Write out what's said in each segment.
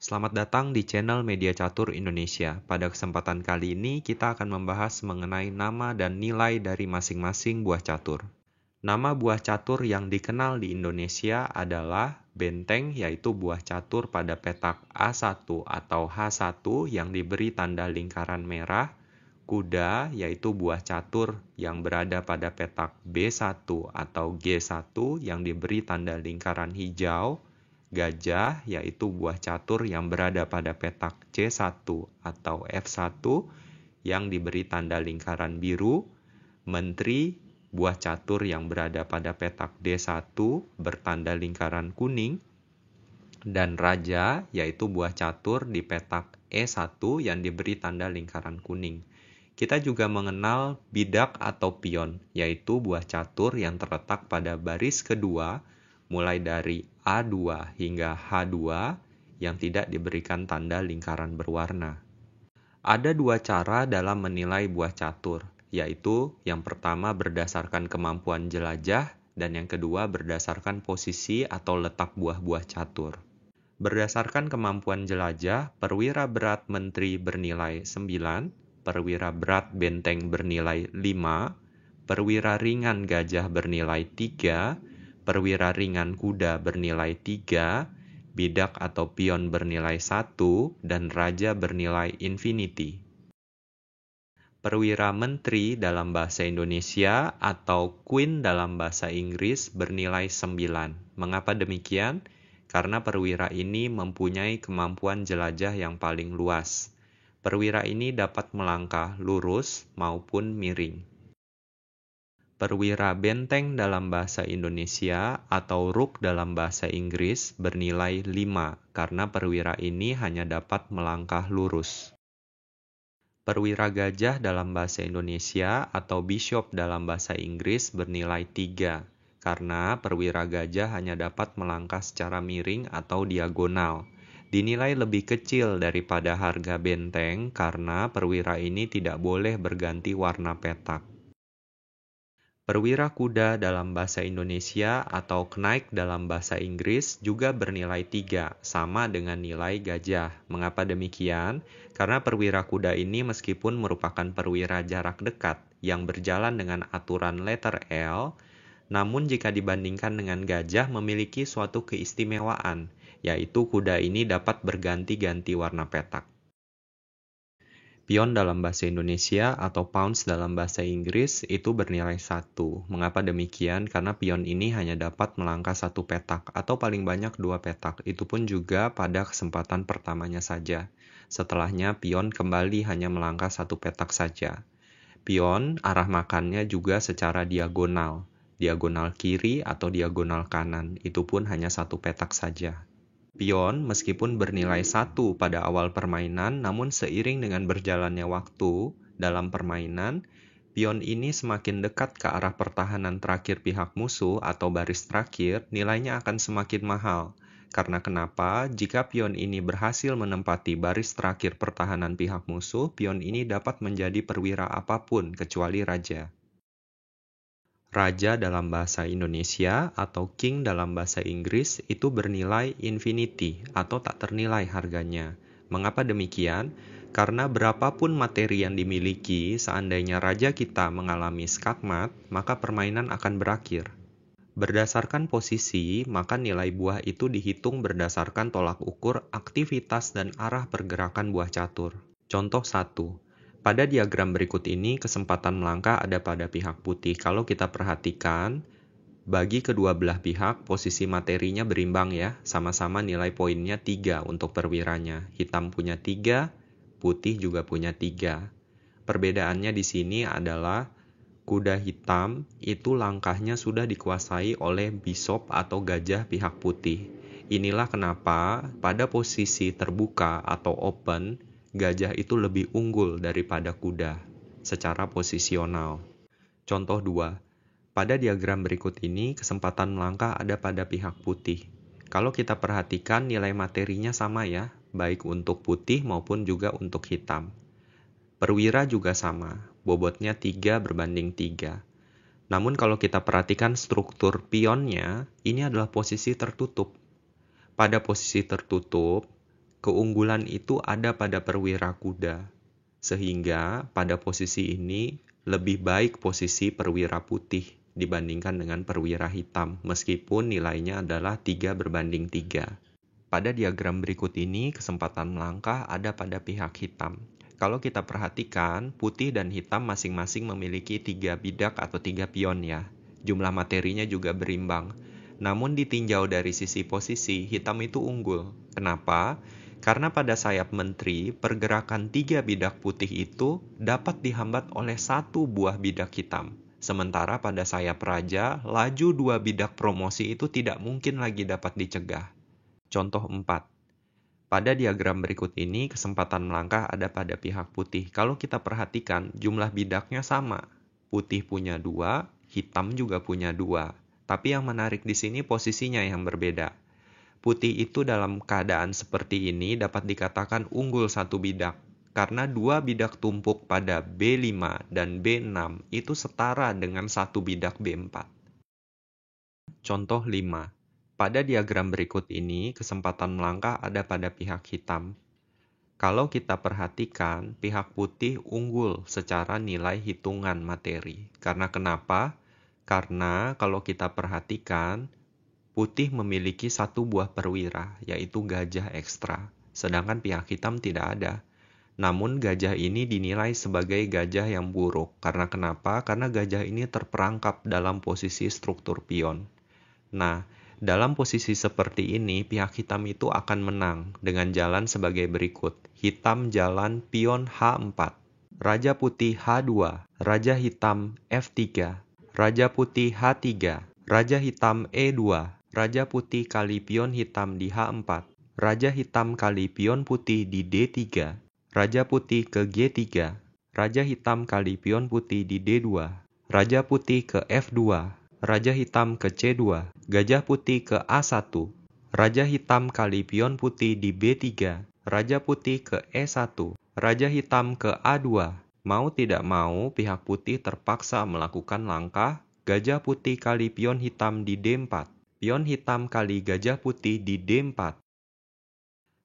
Selamat datang di channel Media Catur Indonesia. Pada kesempatan kali ini kita akan membahas mengenai nama dan nilai dari masing-masing buah catur. Nama buah catur yang dikenal di Indonesia adalah benteng, yaitu buah catur pada petak A1 atau H1 yang diberi tanda lingkaran merah, kuda, yaitu buah catur yang berada pada petak B1 atau G1 yang diberi tanda lingkaran hijau, gajah, yaitu buah catur yang berada pada petak C1 atau F1 yang diberi tanda lingkaran biru, menteri, buah catur yang berada pada petak D1 bertanda lingkaran kuning, dan raja, yaitu buah catur di petak E1 yang diberi tanda lingkaran kuning. Kita juga mengenal bidak atau pion, yaitu buah catur yang terletak pada baris kedua, mulai dari A2 hingga H2 yang tidak diberikan tanda lingkaran berwarna. Ada dua cara dalam menilai buah catur, yaitu yang pertama berdasarkan kemampuan jelajah dan yang kedua berdasarkan posisi atau letak buah-buah catur. Berdasarkan kemampuan jelajah, perwira berat menteri bernilai 9, perwira berat benteng bernilai 5, perwira ringan gajah bernilai 3, perwira ringan kuda bernilai 3, bidak atau pion bernilai 1, dan raja bernilai infinity. Perwira menteri dalam bahasa Indonesia atau queen dalam bahasa Inggris bernilai 9. Mengapa demikian? Karena perwira ini mempunyai kemampuan jelajah yang paling luas. Perwira ini dapat melangkah lurus maupun miring. Perwira benteng dalam bahasa Indonesia atau rook dalam bahasa Inggris bernilai 5 karena perwira ini hanya dapat melangkah lurus. Perwira gajah dalam bahasa Indonesia atau bishop dalam bahasa Inggris bernilai 3 karena perwira gajah hanya dapat melangkah secara miring atau diagonal. Dinilai lebih kecil daripada harga benteng karena perwira ini tidak boleh berganti warna petak. Perwira kuda dalam bahasa Indonesia atau knight dalam bahasa Inggris juga bernilai 3, sama dengan nilai gajah. Mengapa demikian? Karena perwira kuda ini meskipun merupakan perwira jarak dekat yang berjalan dengan aturan letter L, namun jika dibandingkan dengan gajah memiliki suatu keistimewaan, yaitu kuda ini dapat berganti-ganti warna petak. Pion dalam bahasa Indonesia atau pounds dalam bahasa Inggris itu bernilai 1. Mengapa demikian? Karena pion ini hanya dapat melangkah satu petak atau paling banyak 2 petak. Itu pun juga pada kesempatan pertamanya saja. Setelahnya pion kembali hanya melangkah satu petak saja. Pion arah makannya juga secara diagonal. Diagonal kiri atau diagonal kanan. Itu pun hanya satu petak saja. Pion meskipun bernilai 1 pada awal permainan, namun seiring dengan berjalannya waktu dalam permainan, pion ini semakin dekat ke arah pertahanan terakhir pihak musuh atau baris terakhir, nilainya akan semakin mahal. Karena kenapa? Jika pion ini berhasil menempati baris terakhir pertahanan pihak musuh, pion ini dapat menjadi perwira apapun kecuali raja. Raja dalam bahasa Indonesia atau king dalam bahasa Inggris itu bernilai infinity atau tak ternilai harganya. Mengapa demikian? Karena berapapun materi yang dimiliki, seandainya raja kita mengalami skakmat, maka permainan akan berakhir. Berdasarkan posisi, maka nilai buah itu dihitung berdasarkan tolak ukur aktivitas dan arah pergerakan buah catur. Contoh 1. Pada diagram berikut ini, kesempatan melangkah ada pada pihak putih. Kalau kita perhatikan, bagi kedua belah pihak, posisi materinya berimbang ya. Sama-sama nilai poinnya 3 untuk perwiranya. Hitam punya 3, putih juga punya 3. Perbedaannya di sini adalah kuda hitam itu langkahnya sudah dikuasai oleh bishop atau gajah pihak putih. Inilah kenapa pada posisi terbuka atau open, gajah itu lebih unggul daripada kuda secara posisional. Contoh 2. Pada diagram berikut ini, kesempatan melangkah ada pada pihak putih. Kalau kita perhatikan nilai materinya sama ya, baik untuk putih maupun juga untuk hitam. Perwira juga sama, bobotnya 3 berbanding 3. Namun kalau kita perhatikan struktur pionnya, ini adalah posisi tertutup. Pada posisi tertutup, keunggulan itu ada pada perwira kuda. Sehingga pada posisi ini lebih baik posisi perwira putih dibandingkan dengan perwira hitam, meskipun nilainya adalah 3:3. Pada diagram berikut ini, kesempatan melangkah ada pada pihak hitam. Kalau kita perhatikan, putih dan hitam masing-masing memiliki 3 bidak atau 3 pion ya. Jumlah materinya juga berimbang. Namun ditinjau dari sisi posisi, hitam itu unggul. Kenapa? Karena pada sayap menteri, pergerakan 3 bidak putih itu dapat dihambat oleh 1 buah bidak hitam. Sementara pada sayap raja, laju 2 bidak promosi itu tidak mungkin lagi dapat dicegah. Contoh 4. Pada diagram berikut ini, kesempatan melangkah ada pada pihak putih. Kalau kita perhatikan, jumlah bidaknya sama. Putih punya 2, hitam juga punya 2. Tapi yang menarik di sini posisinya yang berbeda. Putih itu dalam keadaan seperti ini dapat dikatakan unggul 1 bidak. Karena 2 bidak tumpuk pada B5 dan B6 itu setara dengan 1 bidak B4. Contoh 5. Pada diagram berikut ini, kesempatan melangkah ada pada pihak hitam. Kalau kita perhatikan, pihak putih unggul secara nilai hitungan materi. Karena kenapa? Karena kalau kita perhatikan, putih memiliki 1 buah perwira, yaitu gajah ekstra. Sedangkan pihak hitam tidak ada. Namun gajah ini dinilai sebagai gajah yang buruk. Karena kenapa? Karena gajah ini terperangkap dalam posisi struktur pion. Nah, dalam posisi seperti ini, pihak hitam itu akan menang dengan jalan sebagai berikut. Hitam jalan pion H4, Raja putih H2, Raja hitam F3, Raja putih H3, Raja hitam E2, Raja putih kali pion hitam di H4, Raja hitam kali pion putih di D3, Raja putih ke G3, Raja hitam kali pion putih di D2, Raja putih ke F2, Raja hitam ke C2, Gajah putih ke A1, Raja hitam kali pion putih di B3, Raja putih ke E1, Raja hitam ke A2. Mau tidak mau, pihak putih terpaksa melakukan langkah Gajah putih kali pion hitam di D4, pion hitam kali Gajah putih di D4.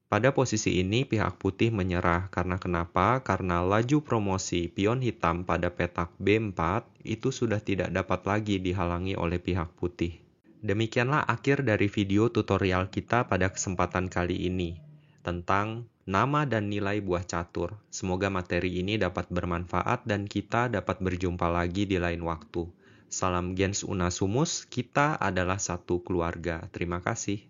Pada posisi ini, pihak putih menyerah. Karena kenapa? Karena laju promosi pion hitam pada petak B4 itu sudah tidak dapat lagi dihalangi oleh pihak putih. Demikianlah akhir dari video tutorial kita pada kesempatan kali ini tentang nama dan nilai buah catur. Semoga materi ini dapat bermanfaat dan kita dapat berjumpa lagi di lain waktu. Salam gens una sumus, kita adalah satu keluarga. Terima kasih.